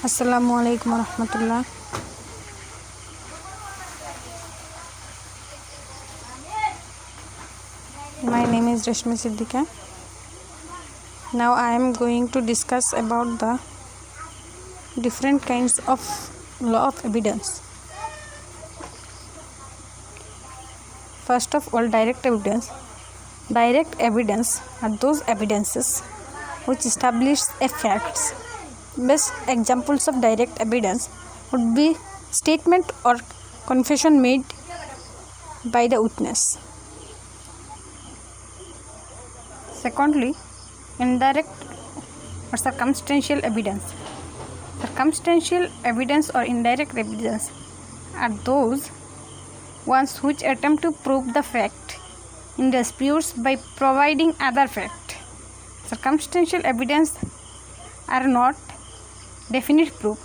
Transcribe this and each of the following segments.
Assalamualaikum warahmatullah. My name is Rashmi Siddika. Now I am going to discuss about the different kinds of law of evidence. First of all, direct evidence. Direct evidence are those evidences which establish a facts. Best examples of direct evidence would be statement or confession made by the witness. Secondly, indirect or circumstantial evidence. Circumstantial evidence or indirect evidence are those ones which attempt to prove the fact in disputes by providing other fact. Circumstantial evidence are not definite proof.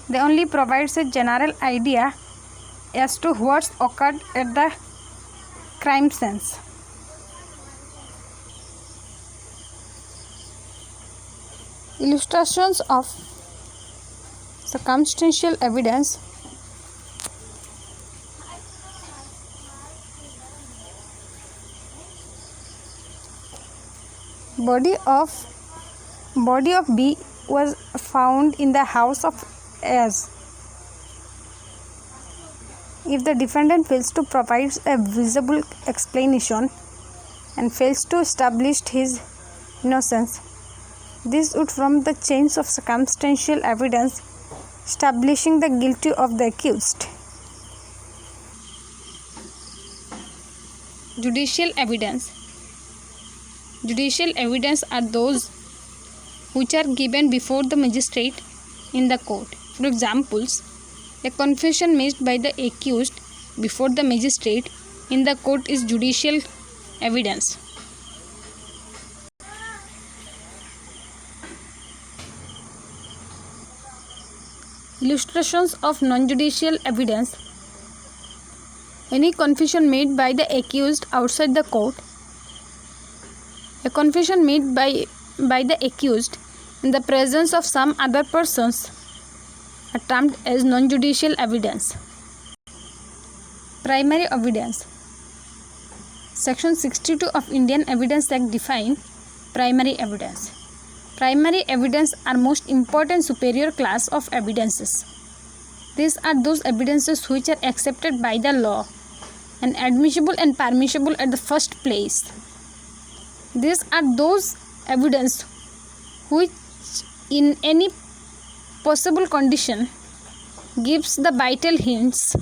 They only provide a general idea as to what occurred at the crime scene. Illustrations of circumstantial evidence. Body of B was found in the house of S. If the defendant fails to provide a visible explanation and fails to establish his innocence, this would form the chains of circumstantial evidence establishing the guilty of the accused. Judicial evidence. Judicial evidence are those which are given before the magistrate in the court. For examples, a confession made by the accused before the magistrate in the court is judicial evidence. Illustrations of non-judicial evidence. Any confession made by the accused outside the court. A confession made by the accused in the presence of some other persons are termed as non-judicial evidence. Primary evidence. Section 62 of Indian Evidence Act define primary evidence. Primary evidence are most important superior class of evidences. These are those evidences which are accepted by the law and admissible and permissible at the first place. These are those evidence which in any possible condition gives the vital hints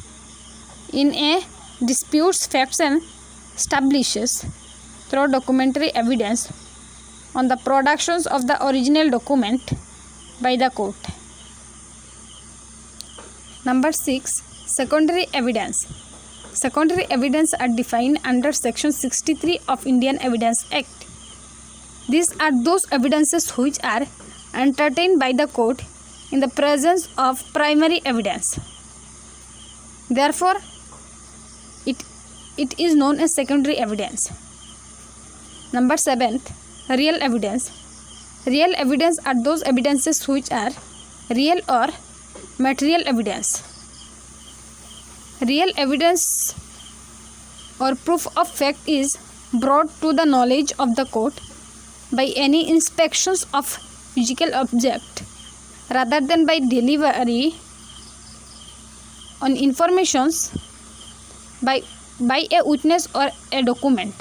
in a dispute's facts and establishes through documentary evidence on the productions of the original document by the court. Number 6. Secondary evidence. Secondary evidence are defined under Section 63 of Indian Evidence Act. These are those evidences which are entertained by the court in the presence of primary evidence. Therefore, it is known as secondary evidence. Number 7. Real evidence. Real evidence are those evidences which are real or material evidence. Real evidence or proof of fact is brought to the knowledge of the court by any inspections of physical object rather than by delivery on informations by a witness or a document.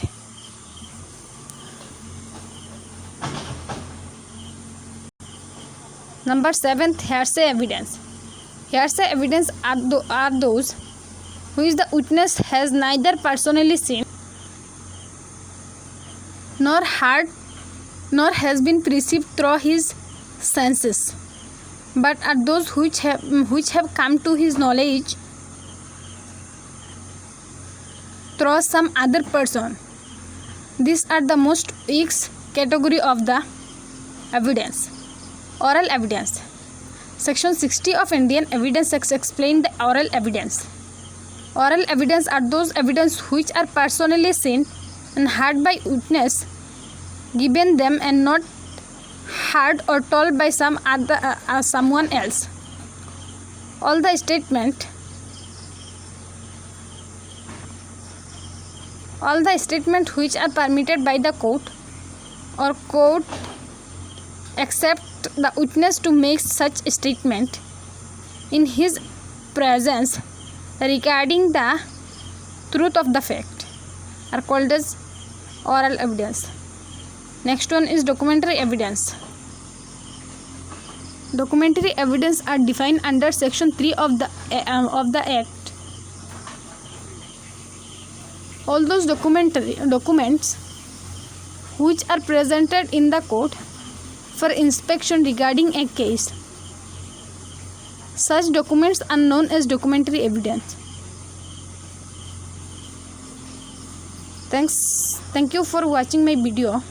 Number 7. Hearsay evidence. Hearsay evidence are those which the witness has neither personally seen nor heard nor has been perceived through his senses, but are those which have come to his knowledge through some other person. These are the most weak category of the evidence. Oral evidence. Section 60 of Indian Evidence Act explains the oral evidence. Oral evidence are those evidence which are personally seen and heard by witness, given them and not heard or told by someone else. All the statements which are permitted by the court or court except the witness to make such statement in his presence regarding the truth of the fact are called as oral evidence. Next one is documentary evidence. Documentary evidence are defined under section 3 of the act. All those documents which are presented in the court for inspection regarding a case. Such documents are known as documentary evidence. Thank you for watching my video.